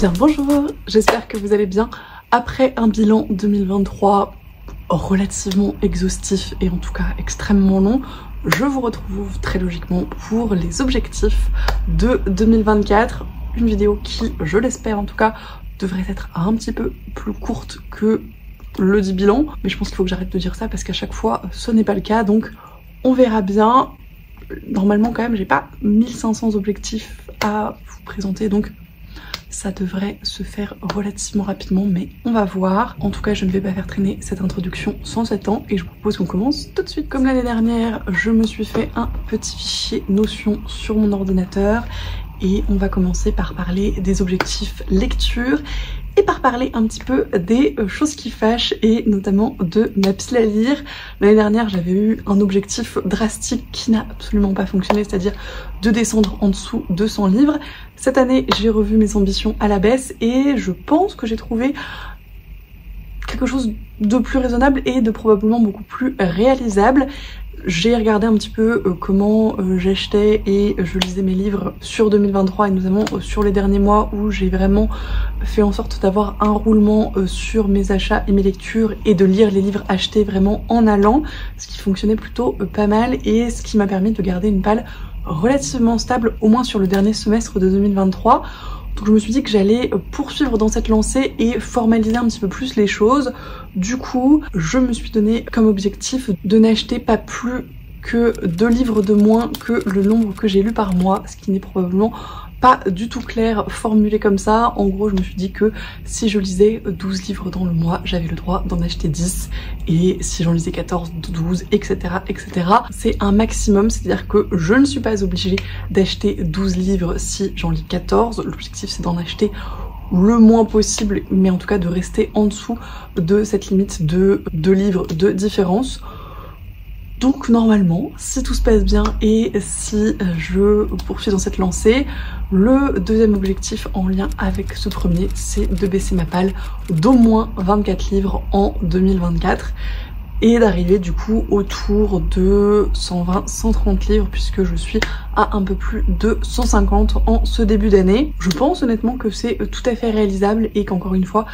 Bien bonjour, j'espère que vous allez bien. Après un bilan 2023 relativement exhaustif et en tout cas extrêmement long, je vous retrouve très logiquement pour les objectifs de 2024. Une vidéo qui, je l'espère en tout cas, devrait être un petit peu plus courte que le dit bilan. Mais je pense qu'il faut que j'arrête de dire ça parce qu'à chaque fois ce n'est pas le cas, donc on verra bien. Normalement quand même j'ai pas 1500 objectifs à vous présenter, donc ça devrait se faire relativement rapidement, mais on va voir. En tout cas, je ne vais pas faire traîner cette introduction sans attendre et je vous propose qu'on commence tout de suite. Comme l'année dernière, je me suis fait un petit fichier Notion sur mon ordinateur et on va commencer par parler des objectifs lecture et par parler un petit peu des choses qui fâchent et notamment de ma pile à lire. L'année dernière, j'avais eu un objectif drastique qui n'a absolument pas fonctionné, c'est-à-dire de descendre en dessous de 100 livres. Cette année, j'ai revu mes ambitions à la baisse et je pense que j'ai trouvé quelque chose de plus raisonnable et de probablement beaucoup plus réalisable. J'ai regardé un petit peu comment j'achetais et je lisais mes livres sur 2023 et notamment sur les derniers mois où j'ai vraiment fait en sorte d'avoir un roulement sur mes achats et mes lectures et de lire les livres achetés vraiment en allant, ce qui fonctionnait plutôt pas mal et ce qui m'a permis de garder une palle relativement stable au moins sur le dernier semestre de 2023. Donc je me suis dit que j'allais poursuivre dans cette lancée et formaliser un petit peu plus les choses. Du coup, je me suis donné comme objectif de n'acheter pas plus que 2 livres de moins que le nombre que j'ai lu par mois, ce qui n'est probablement pas du tout clair formulé comme ça. En gros, je me suis dit que si je lisais 12 livres dans le mois, j'avais le droit d'en acheter 10. Et si j'en lisais 14, 12, etc. etc. c'est un maximum, c'est-à-dire que je ne suis pas obligée d'acheter 12 livres si j'en lis 14. L'objectif, c'est d'en acheter le moins possible, mais en tout cas de rester en dessous de cette limite de 2 livres de différence. Donc normalement, si tout se passe bien et si je poursuis dans cette lancée, le deuxième objectif en lien avec ce premier, c'est de baisser ma palle d'au moins 24 livres en 2024 et d'arriver du coup autour de 120-130 livres puisque je suis à un peu plus de 150 en ce début d'année. Je pense honnêtement que c'est tout à fait réalisable et qu'encore une fois,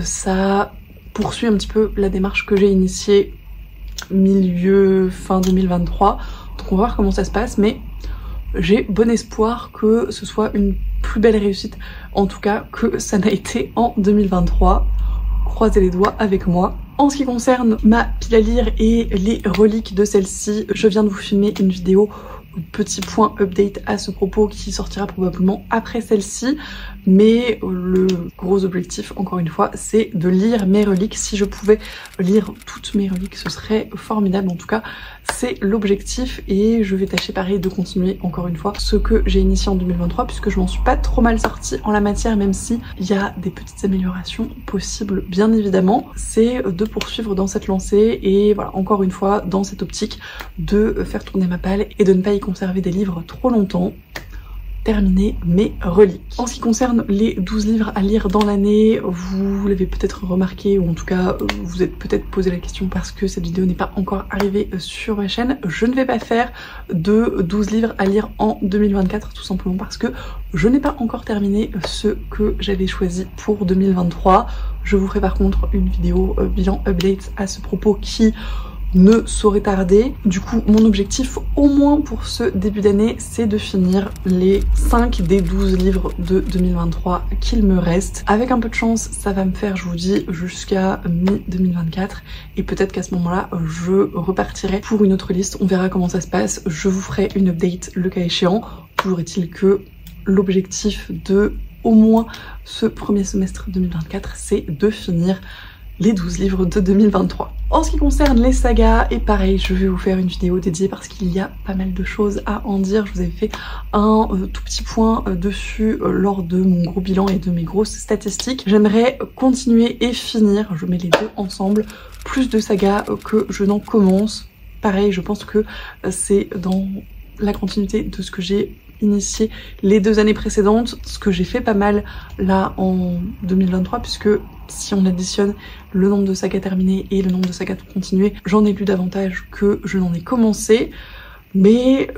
ça poursuit un petit peu la démarche que j'ai initiée fin 2023, donc on va voir comment ça se passe, mais j'ai bon espoir que ce soit une plus belle réussite en tout cas que ça n'a été en 2023. Croisez les doigts avec moi. En ce qui concerne ma pile à lire et les reliques de celle-ci, je viens de vous filmer une vidéo petit point update à ce propos qui sortira probablement après celle-ci, mais le gros objectif encore une fois c'est de lire mes reliques. Si je pouvais lire toutes mes reliques ce serait formidable, en tout cas c'est l'objectif et je vais tâcher pareil de continuer encore une fois ce que j'ai initié en 2023 puisque je m'en suis pas trop mal sortie en la matière, même si il y a des petites améliorations possibles bien évidemment. C'est de poursuivre dans cette lancée et voilà, encore une fois dans cette optique de faire tourner ma palle et de ne pas y conserver des livres trop longtemps. Terminer mes reliques. En ce qui concerne les 12 livres à lire dans l'année, vous l'avez peut-être remarqué ou en tout cas vous êtes peut-être posé la question parce que cette vidéo n'est pas encore arrivée sur ma chaîne. Je ne vais pas faire de 12 livres à lire en 2024 tout simplement parce que je n'ai pas encore terminé ce que j'avais choisi pour 2023. Je vous ferai par contre une vidéo bilan update à ce propos qui ne saurait tarder. Du coup, mon objectif, au moins pour ce début d'année, c'est de finir les 5 des 12 livres de 2023 qu'il me reste. Avec un peu de chance, ça va me faire, je vous dis, jusqu'à mi-2024. Et peut-être qu'à ce moment-là, je repartirai pour une autre liste. On verra comment ça se passe. Je vous ferai une update le cas échéant. Toujours est-il que l'objectif de au moins ce premier semestre 2024, c'est de finir les 12 livres de 2023. En ce qui concerne les sagas, et pareil, je vais vous faire une vidéo dédiée parce qu'il y a pas mal de choses à en dire. Je vous avais fait un tout petit point dessus lors de mon gros bilan et de mes grosses statistiques. J'aimerais continuer et finir, je mets les deux ensemble, plus de sagas que je n'en commence. Pareil, je pense que c'est dans la continuité de ce que j'ai initié les 2 années précédentes, ce que j'ai fait pas mal là en 2023 puisque si on additionne le nombre de sagas terminées et le nombre de sagas continuées, j'en ai lu davantage que je n'en ai commencé. mais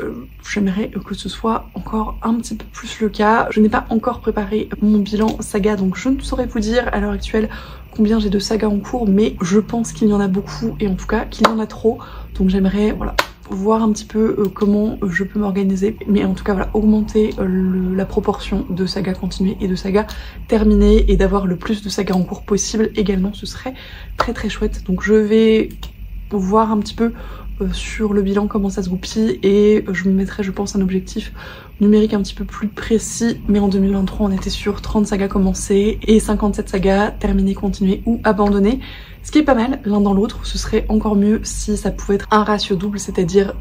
j'aimerais que ce soit encore un petit peu plus le cas. Je n'ai pas encore préparé mon bilan saga, donc je ne saurais vous dire à l'heure actuelle combien j'ai de sagas en cours, mais je pense qu'il y en a beaucoup et en tout cas qu'il y en a trop, donc j'aimerais voilà voir un petit peu comment je peux m'organiser, mais en tout cas voilà, augmenter la proportion de sagas continuées et de sagas terminées et d'avoir le plus de sagas en cours possible également, ce serait très très chouette. Donc je vais voir un petit peu sur le bilan comment ça se goupille et je me mettrai je pense un objectif numérique un petit peu plus précis, mais en 2023 on était sur 30 sagas commencées et 57 sagas terminées, continuées ou abandonnées, ce qui est pas mal l'un dans l'autre. Ce serait encore mieux si ça pouvait être un ratio double, c'est-à-dire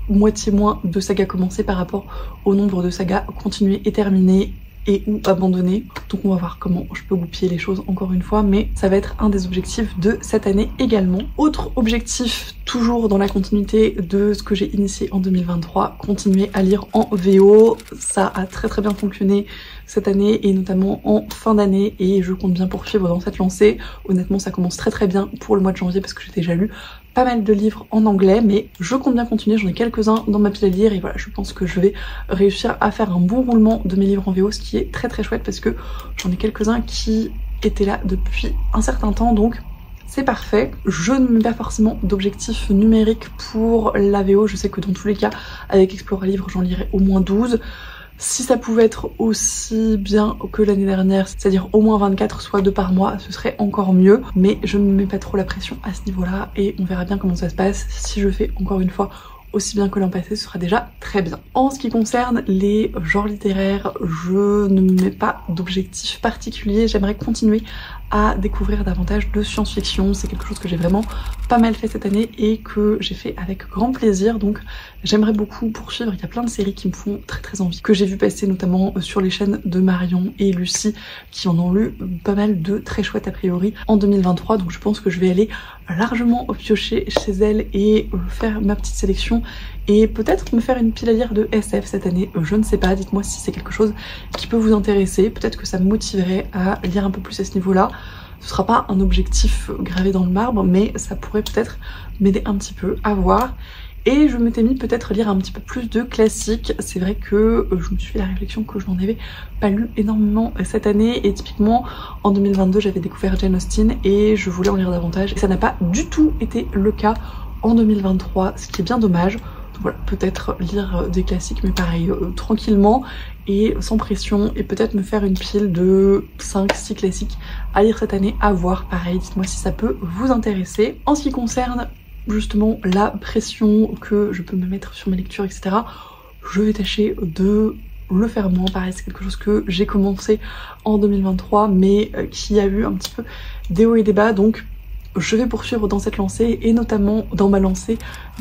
moitié moins de sagas commencées par rapport au nombre de sagas continuées et terminées et ou abandonné. Donc on va voir comment je peux goupiller les choses encore une fois, mais ça va être un des objectifs de cette année également. Autre objectif, toujours dans la continuité de ce que j'ai initié en 2023, continuer à lire en VO. Ça a très très bien fonctionné cette année et notamment en fin d'année et je compte bien poursuivre dans cette lancée. Honnêtement ça commence très très bien pour le mois de janvier parce que j'ai déjà lu pas mal de livres en anglais, mais je compte bien continuer, j'en ai quelques-uns dans ma pile à lire et voilà, je pense que je vais réussir à faire un bon roulement de mes livres en VO, ce qui est très très chouette parce que j'en ai quelques-uns qui étaient là depuis un certain temps, donc c'est parfait. Je ne mets pas forcément d'objectif numérique pour la VO, je sais que dans tous les cas avec Explora Livre j'en lirai au moins 12. Si ça pouvait être aussi bien que l'année dernière, c'est-à-dire au moins 24, soit 2 par mois, ce serait encore mieux. Mais je ne me mets pas trop la pression à ce niveau-là et on verra bien comment ça se passe. Si je fais encore une fois aussi bien que l'an passé, ce sera déjà très bien. En ce qui concerne les genres littéraires, je ne me mets pas d'objectif particulier. J'aimerais continuer à découvrir davantage de science-fiction. C'est quelque chose que j'ai vraiment pas mal fait cette année et que j'ai fait avec grand plaisir. Donc j'aimerais beaucoup poursuivre. Il y a plein de séries qui me font très très envie, que j'ai vu passer notamment sur les chaînes de Marion et Lucie, qui en ont lu pas mal de très chouettes a priori en 2023. Donc je pense que je vais aller largement piocher chez elles et faire ma petite sélection et peut-être me faire une pile à lire de SF cette année, je ne sais pas, dites-moi si c'est quelque chose qui peut vous intéresser, peut-être que ça me motiverait à lire un peu plus à ce niveau-là. Ce sera pas un objectif gravé dans le marbre, mais ça pourrait peut-être m'aider un petit peu à voir. Et je m'étais mis peut-être lire un petit peu plus de classiques. C'est vrai que je me suis fait la réflexion que je n'en avais pas lu énormément cette année. Et typiquement, en 2022, j'avais découvert Jane Austen et je voulais en lire davantage. Et ça n'a pas du tout été le cas en 2023, ce qui est bien dommage. Donc voilà, peut-être lire des classiques, mais pareil, tranquillement et sans pression. Et peut-être me faire une pile de 5-6 classiques à lire cette année, à voir. Pareil, dites-moi si ça peut vous intéresser. En ce qui concerne justement la pression que je peux me mettre sur mes lectures, etc., je vais tâcher de le faire moins. Pareil, c'est quelque chose que j'ai commencé en 2023 mais qui a eu un petit peu des hauts et des bas, donc je vais poursuivre dans cette lancée et notamment dans ma lancée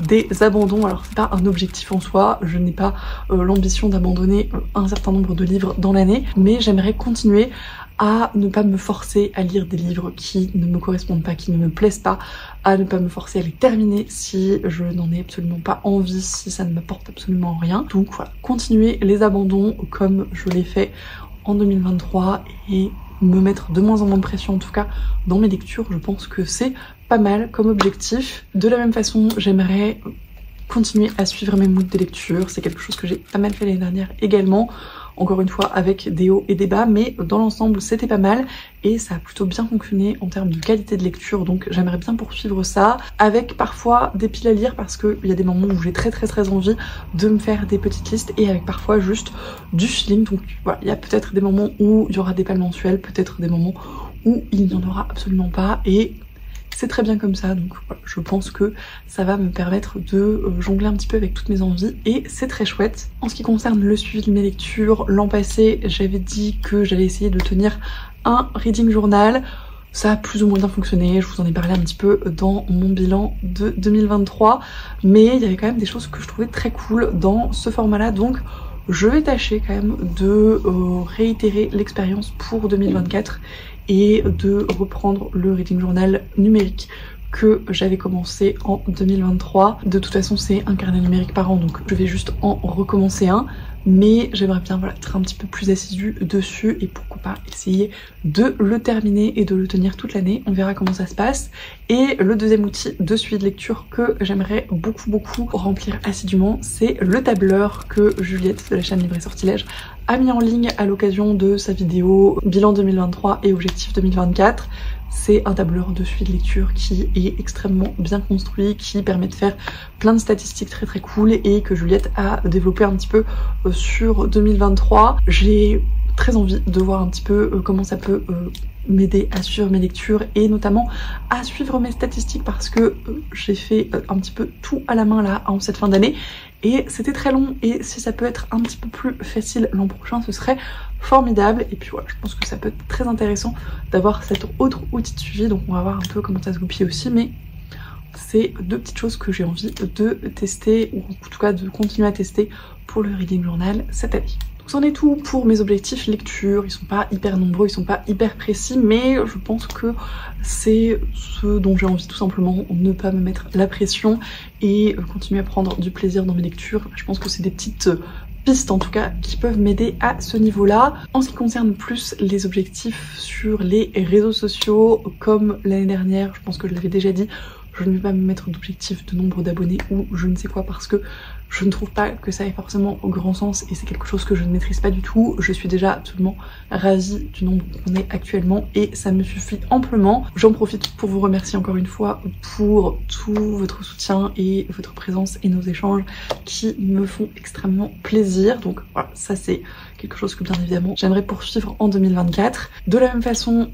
des abandons. Alors c'est pas un objectif en soi, je n'ai pas l'ambition d'abandonner un certain nombre de livres dans l'année, mais j'aimerais continuer à ne pas me forcer à lire des livres qui ne me correspondent pas, qui ne me plaisent pas, à ne pas me forcer à les terminer si je n'en ai absolument pas envie, si ça ne m'apporte absolument rien. Donc voilà, continuer les abandons comme je l'ai fait en 2023 et me mettre de moins en moins de pression, en tout cas dans mes lectures, je pense que c'est pas mal comme objectif. De la même façon, j'aimerais continuer à suivre mes moods de lecture, c'est quelque chose que j'ai pas mal fait l'année dernière également, encore une fois avec des hauts et des bas, mais dans l'ensemble c'était pas mal et ça a plutôt bien fonctionné en termes de qualité de lecture, donc j'aimerais bien poursuivre ça, avec parfois des piles à lire parce qu'il y a des moments où j'ai très envie de me faire des petites listes et avec parfois juste du feeling. Donc voilà, il y a peut-être des moments où il y aura des pales mensuelles, peut-être des moments où il n'y en aura absolument pas et c'est très bien comme ça. Donc voilà, je pense que ça va me permettre de jongler un petit peu avec toutes mes envies et c'est très chouette. En ce qui concerne le suivi de mes lectures, l'an passé j'avais dit que j'allais essayer de tenir un reading journal. Ça a plus ou moins bien fonctionné, je vous en ai parlé un petit peu dans mon bilan de 2023, mais il y avait quand même des choses que je trouvais très cool dans ce format-là, donc je vais tâcher quand même de réitérer l'expérience pour 2024 et de reprendre le reading journal numérique que j'avais commencé en 2023. De toute façon c'est un carnet numérique par an, donc je vais juste en recommencer un. Mais j'aimerais bien voilà, être un petit peu plus assidue dessus et pourquoi pas essayer de le terminer et de le tenir toute l'année. On verra comment ça se passe. Et le deuxième outil de suivi de lecture que j'aimerais beaucoup remplir assidûment, c'est le tableur que Juliette de la chaîne Livre et Sortilège a mis en ligne à l'occasion de sa vidéo bilan 2023 et objectif 2024. C'est un tableur de suivi de lecture qui est extrêmement bien construit, qui permet de faire plein de statistiques très cool et que Juliette a développé un petit peu sur 2023. J'ai très envie de voir un petit peu comment ça peut m'aider à suivre mes lectures et notamment à suivre mes statistiques parce que j'ai fait un petit peu tout à la main là en cette fin d'année et c'était très long, et si ça peut être un petit peu plus facile l'an prochain ce serait formidable. Et puis voilà, je pense que ça peut être très intéressant d'avoir cet autre outil de suivi, donc on va voir un peu comment ça se goupille aussi, mais c'est deux petites choses que j'ai envie de tester, ou en tout cas de continuer à tester pour le Reading Journal cette année. Donc c'en est tout pour mes objectifs lecture. Ils sont pas hyper nombreux, ils sont pas hyper précis, mais je pense que c'est ce dont j'ai envie, tout simplement, ne pas me mettre la pression et continuer à prendre du plaisir dans mes lectures. Je pense que c'est des petites pistes en tout cas qui peuvent m'aider à ce niveau-là. En ce qui concerne plus les objectifs sur les réseaux sociaux, comme l'année dernière, je pense que je l'avais déjà dit, je ne vais pas me mettre d'objectif de nombre d'abonnés ou je ne sais quoi parce que je ne trouve pas que ça ait forcément au grand sens et c'est quelque chose que je ne maîtrise pas du tout. Je suis déjà absolument ravie du nombre qu'on est actuellement et ça me suffit amplement. J'en profite pour vous remercier encore une fois pour tout votre soutien et votre présence et nos échanges qui me font extrêmement plaisir. Donc voilà, ça c'est quelque chose que bien évidemment j'aimerais poursuivre en 2024. De la même façon,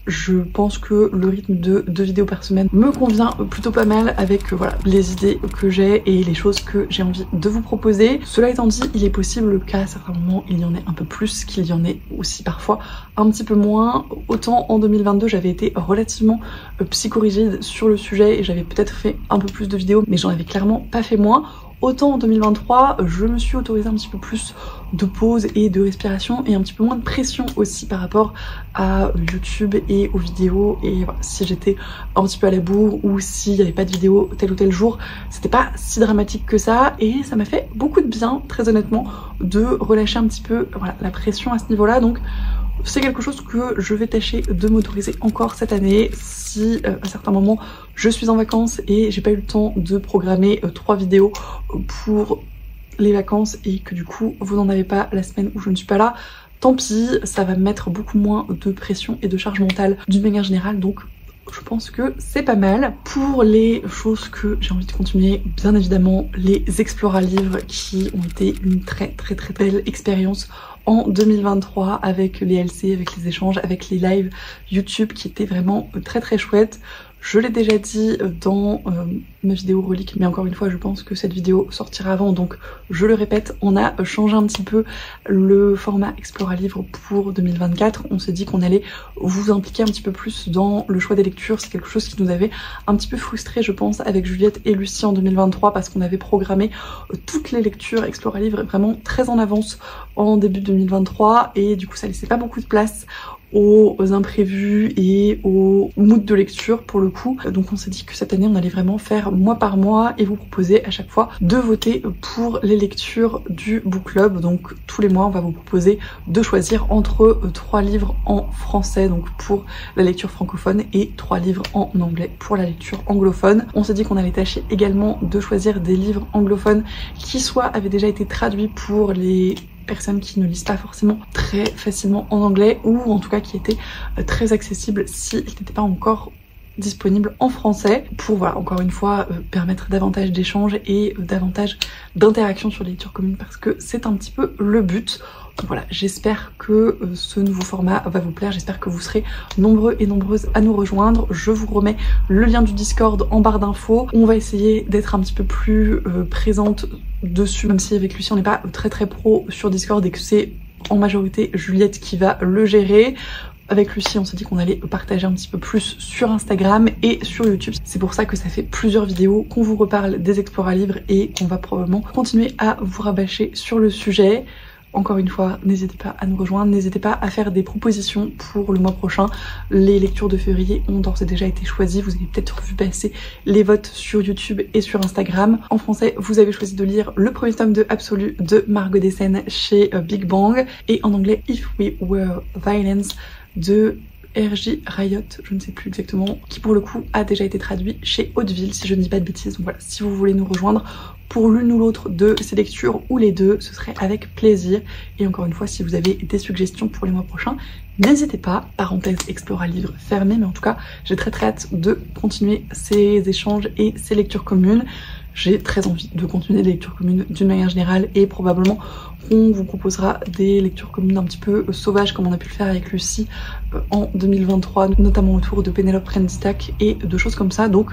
je pense que le rythme de 2 vidéos par semaine me convient plutôt pas mal avec voilà, les idées que j'ai et les choses que j'ai envie de vous proposer. Cela étant dit, il est possible qu'à certains moments il y en ait un peu plus, qu'il y en ait aussi parfois un petit peu moins. Autant en 2022 j'avais été relativement psychorigide sur le sujet et j'avais peut-être fait un peu plus de vidéos, mais j'en avais clairement pas fait moins. Autant en 2023, je me suis autorisée un petit peu plus de pause et de respiration et un petit peu moins de pression aussi par rapport à YouTube et aux vidéos. Et voilà, si j'étais un petit peu à la bourre ou s'il n'y avait pas de vidéo tel ou tel jour, c'était pas si dramatique que ça et ça m'a fait beaucoup de bien, très honnêtement, de relâcher un petit peu voilà, la pression à ce niveau-là. Donc c'est quelque chose que je vais tâcher de m'autoriser encore cette année. Si à certains moments je suis en vacances et j'ai pas eu le temps de programmer 3 vidéos pour les vacances et que du coup vous n'en avez pas la semaine où je ne suis pas là, tant pis, ça va me mettre beaucoup moins de pression et de charge mentale d'une manière générale, donc je pense que c'est pas mal. Pour les choses que j'ai envie de continuer, bien évidemment les Explora livres qui ont été une très belle expérience en 2023 avec les LC, avec les échanges, avec les lives YouTube qui étaient vraiment très chouettes. Je l'ai déjà dit dans ma vidéo relique, mais encore une fois je pense que cette vidéo sortira avant, donc je le répète, on a changé un petit peu le format Explora Livre pour 2024. On s'est dit qu'on allait vous impliquer un petit peu plus dans le choix des lectures. C'est quelque chose qui nous avait un petit peu frustré, je pense, avec Juliette et Lucie en 2023 parce qu'on avait programmé toutes les lectures Explora Livre vraiment très en avance en début 2023 et du coup ça laissait pas beaucoup de place aux imprévus et au mood de lecture pour le coup. Donc on s'est dit que cette année on allait vraiment faire mois par mois et vous proposer à chaque fois de voter pour les lectures du book club. Donc tous les mois on va vous proposer de choisir entre 3 livres en français donc pour la lecture francophone et 3 livres en anglais pour la lecture anglophone. On s'est dit qu'on allait tâcher également de choisir des livres anglophones qui soit avaient déjà été traduits pour les personnes qui ne lisent pas forcément très facilement en anglais ou en tout cas qui étaient très accessibles s'ils n'étaient pas encore disponibles en français pour voilà, encore une fois permettre davantage d'échanges et davantage d'interactions sur les lectures communes parce que c'est un petit peu le but. Donc voilà, j'espère que ce nouveau format va vous plaire, j'espère que vous serez nombreux et nombreuses à nous rejoindre. Je vous remets le lien du Discord en barre d'infos. On va essayer d'être un petit peu plus présente dessus, même si avec Lucie on n'est pas très pro sur Discord et que c'est en majorité Juliette qui va le gérer. Avec Lucie, on s'est dit qu'on allait partager un petit peu plus sur Instagram et sur YouTube. C'est pour ça que ça fait plusieurs vidéos qu'on vous reparle des Explora livres et qu'on va probablement continuer à vous rabâcher sur le sujet. encore une fois, n'hésitez pas à nous rejoindre, n'hésitez pas à faire des propositions pour le mois prochain. Les lectures de février ont d'ores et déjà été choisies, vous avez peut-être vu passer les votes sur YouTube et sur Instagram. En français, vous avez choisi de lire le premier tome de Absolu de Margot Dessen chez Big Bang, et en anglais If We Were Violence de R.J. Riot, je ne sais plus exactement, qui pour le coup a déjà été traduit chez Hauteville, si je ne dis pas de bêtises. Donc voilà, si vous voulez nous rejoindre pour l'une ou l'autre de ces lectures, ou les deux, ce serait avec plaisir. Et encore une fois, si vous avez des suggestions pour les mois prochains, n'hésitez pas. Parenthèse Explora livre fermé, mais en tout cas, j'ai très hâte de continuer ces échanges et ces lectures communes. J'ai très envie de continuer les lectures communes d'une manière générale, et probablement on vous proposera des lectures communes un petit peu sauvages comme on a pu le faire avec Lucie en 2023, notamment autour de Pénélope Rendistack et de choses comme ça. Donc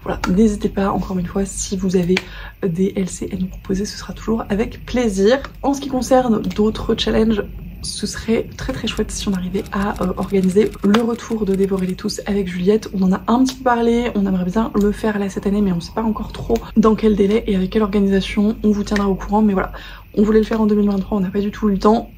voilà, n'hésitez pas, encore une fois, si vous avez des LC à nous proposer, ce sera toujours avec plaisir. En ce qui concerne d'autres challenges, ce serait très chouette si on arrivait à organiser le retour de Dévorer les tous avec Juliette. On en a un petit peu parlé, on aimerait bien le faire là cette année, mais on sait pas encore trop dans quel délai et avec quelle organisation. On vous tiendra au courant, mais voilà, on voulait le faire en 2023, on n'a pas du tout eu le temps.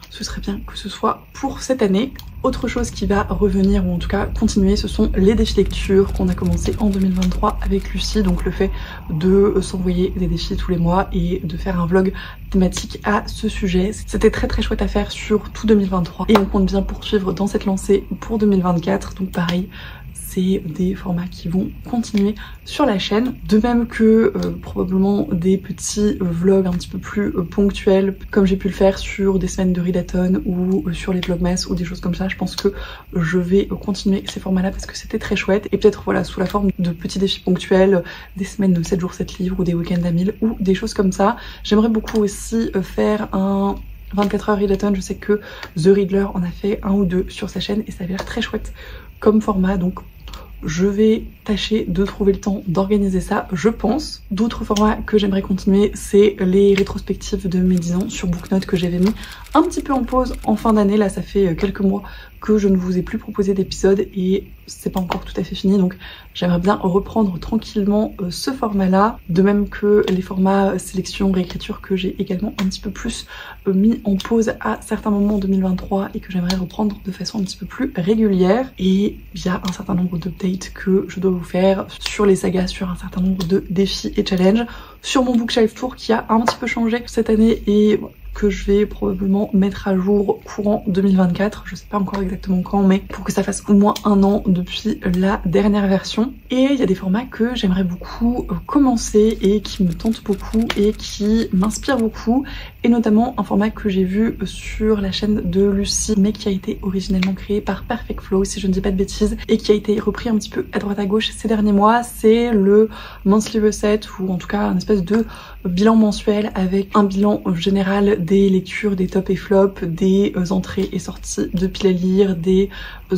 Ce serait bien que ce soit pour cette année. Autre chose qui va revenir, ou en tout cas continuer, ce sont les défis lecture qu'on a commencé en 2023 avec Lucie. Donc le fait de s'envoyer des défis tous les mois et de faire un vlog thématique à ce sujet. C'était très chouette à faire sur tout 2023, et on compte bien poursuivre dans cette lancée pour 2024. Donc pareil, c'est des formats qui vont continuer sur la chaîne. De même que probablement des petits vlogs un petit peu plus ponctuels, comme j'ai pu le faire sur des semaines de readathon ou sur les vlogmas ou des choses comme ça. Je pense que je vais continuer ces formats-là parce que c'était très chouette. Et peut-être voilà, sous la forme de petits défis ponctuels, des semaines de 7 jours 7 livres ou des week-ends à 1000 ou des choses comme ça. J'aimerais beaucoup aussi faire un 24 heures readathon. Je sais que The Riddler en a fait un ou deux sur sa chaîne et ça avait l'air très chouette comme format. Donc je vais tâcher de trouver le temps d'organiser ça, je pense. D'autres formats que j'aimerais continuer, c'est les rétrospectives de mes 10 ans sur Booknote que j'avais mis un petit peu en pause en fin d'année. Là, ça fait quelques mois que je ne vous ai plus proposé d'épisode et c'est pas encore tout à fait fini, donc j'aimerais bien reprendre tranquillement ce format-là. De même que les formats sélection, réécriture que j'ai également un petit peu plus mis en pause à certains moments en 2023 et que j'aimerais reprendre de façon un petit peu plus régulière. Et il y a un certain nombre d'updates que je dois vous faire sur les sagas, sur un certain nombre de défis et challenges, sur mon bookshelf tour qui a un petit peu changé cette année et que je vais probablement mettre à jour courant 2024, je sais pas encore exactement quand, mais pour que ça fasse au moins un an depuis la dernière version. Et il y a des formats que j'aimerais beaucoup commencer et qui me tentent beaucoup et qui m'inspirent beaucoup, et notamment un format que j'ai vu sur la chaîne de Lucie mais qui a été originellement créé par Perfect Flow, si je ne dis pas de bêtises, et qui a été repris un petit peu à droite à gauche ces derniers mois. C'est le monthly reset, ou en tout cas un espèce de bilan mensuel avec un bilan général des lectures, des tops et flops, des entrées et sorties de piles à lire, des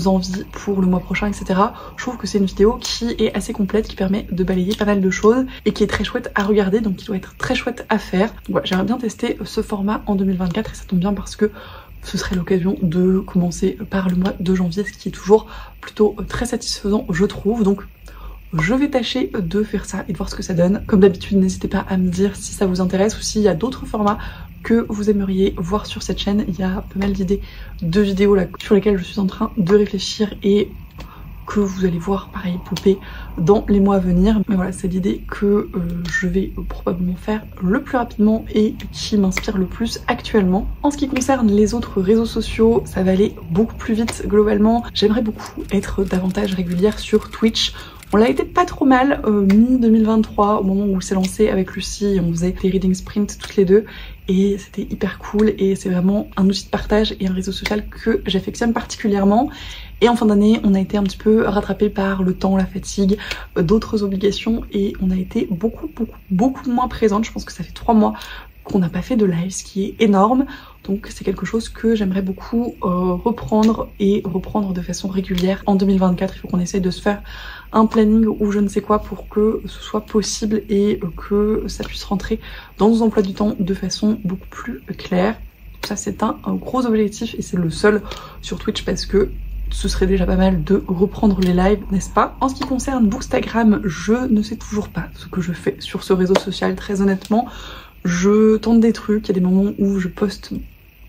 envies pour le mois prochain, etc. Je trouve que c'est une vidéo qui est assez complète, qui permet de balayer pas mal de choses et qui est très chouette à regarder, donc qui doit être très chouette à faire. Donc voilà, j'aimerais bien tester ce format en 2024 et ça tombe bien parce que ce serait l'occasion de commencer par le mois de janvier, ce qui est toujours plutôt très satisfaisant, je trouve. Donc je vais tâcher de faire ça et de voir ce que ça donne. Comme d'habitude, n'hésitez pas à me dire si ça vous intéresse ou s'il y a d'autres formats que vous aimeriez voir sur cette chaîne. Il y a pas mal d'idées de vidéos là sur lesquelles je suis en train de réfléchir et que vous allez voir pareil popper dans les mois à venir. Mais voilà, c'est l'idée que je vais probablement faire le plus rapidement et qui m'inspire le plus actuellement. En ce qui concerne les autres réseaux sociaux, ça va aller beaucoup plus vite globalement. J'aimerais beaucoup être davantage régulière sur Twitch. On l'a été pas trop mal mi-2023 au moment où c'est lancé avec Lucie, on faisait des reading sprint toutes les deux et c'était hyper cool et c'est vraiment un outil de partage et un réseau social que j'affectionne particulièrement. Et en fin d'année, on a été un petit peu rattrapé par le temps, la fatigue, d'autres obligations et on a été beaucoup moins présente. Je pense que ça fait 3 mois qu'on n'a pas fait de live, ce qui est énorme. Donc c'est quelque chose que j'aimerais beaucoup reprendre de façon régulière en 2024. Il faut qu'on essaye de se faire un planning ou je ne sais quoi pour que ce soit possible et que ça puisse rentrer dans nos emplois du temps de façon beaucoup plus claire. Ça c'est un gros objectif et c'est le seul sur Twitch parce que ce serait déjà pas mal de reprendre les lives, n'est-ce pas? En ce qui concerne Bookstagram, je ne sais toujours pas ce que je fais sur ce réseau social, très honnêtement. je tente des trucs, il y a des moments où je poste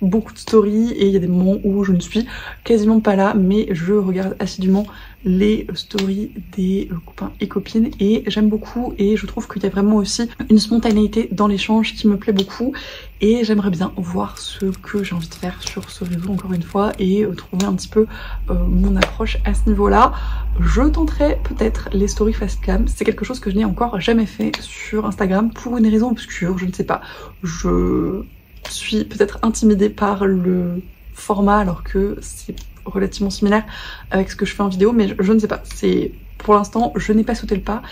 beaucoup de stories et il y a des moments où je ne suis quasiment pas là, mais je regarde assidûment les stories des copains et copines et j'aime beaucoup, et je trouve qu'il y a vraiment aussi une spontanéité dans l'échange qui me plaît beaucoup, et j'aimerais bien voir ce que j'ai envie de faire sur ce réseau encore une fois et trouver un petit peu mon approche à ce niveau-là. Je tenterai peut-être les stories fast cam, c'est quelque chose que je n'ai encore jamais fait sur Instagram pour une raison obscure, je ne sais pas. Je suis peut-être intimidée par le format alors que c'est relativement similaire avec ce que je fais en vidéo, mais je ne sais pas, c'est pour l'instant je n'ai pas sauté le pas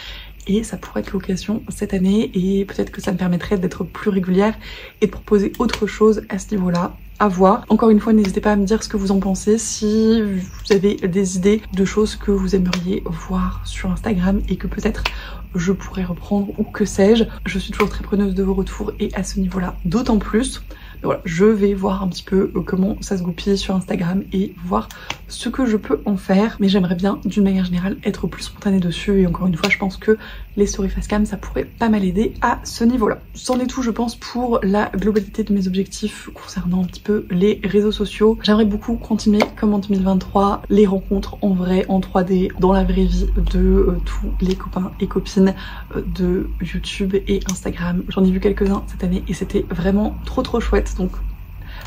et ça pourrait être l'occasion cette année, et peut-être que ça me permettrait d'être plus régulière et de proposer autre chose à ce niveau-là. À voir. Encore une fois, n'hésitez pas à me dire ce que vous en pensez, si vous avez des idées de choses que vous aimeriez voir sur Instagram et que peut-être je pourrais reprendre, ou que sais-je. Je suis toujours très preneuse de vos retours et à ce niveau-là d'autant plus. Mais voilà, je vais voir un petit peu comment ça se goupille sur Instagram et voir ce que je peux en faire. Mais j'aimerais bien d'une manière générale être plus spontanée dessus, et encore une fois je pense que les stories facecam ça pourrait pas mal aider à ce niveau-là. C'en est tout je pense pour la globalité de mes objectifs concernant un petit peu les réseaux sociaux. J'aimerais beaucoup continuer comme en 2023 les rencontres en vrai, en 3D, dans la vraie vie de tous les copains et copines de YouTube et Instagram. J'en ai vu quelques-uns cette année et c'était vraiment trop chouette. Donc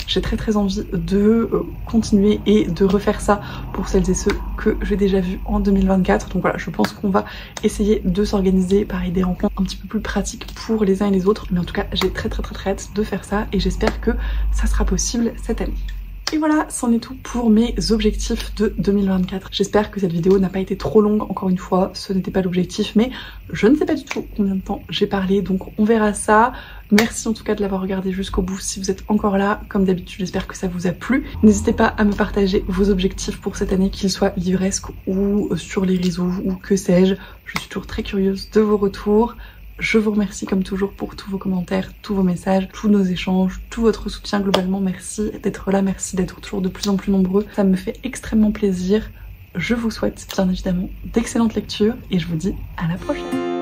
j'ai très envie de continuer et de refaire ça pour celles et ceux que j'ai déjà vus en 2024. Donc voilà, je pense qu'on va essayer de s'organiser pareil des rencontres un petit peu plus pratiques pour les uns et les autres. Mais en tout cas, j'ai très hâte de faire ça et j'espère que ça sera possible cette année. Et voilà, c'en est tout pour mes objectifs de 2024. J'espère que cette vidéo n'a pas été trop longue, encore une fois, ce n'était pas l'objectif, mais je ne sais pas du tout combien de temps j'ai parlé, donc on verra ça. Merci en tout cas de l'avoir regardé jusqu'au bout si vous êtes encore là. Comme d'habitude, j'espère que ça vous a plu. N'hésitez pas à me partager vos objectifs pour cette année, qu'ils soient livresques ou sur les réseaux ou que sais-je. Je suis toujours très curieuse de vos retours. Je vous remercie comme toujours pour tous vos commentaires, tous vos messages, tous nos échanges, tout votre soutien globalement. Merci d'être là, merci d'être toujours de plus en plus nombreux. Ça me fait extrêmement plaisir. Je vous souhaite bien évidemment d'excellentes lectures et je vous dis à la prochaine.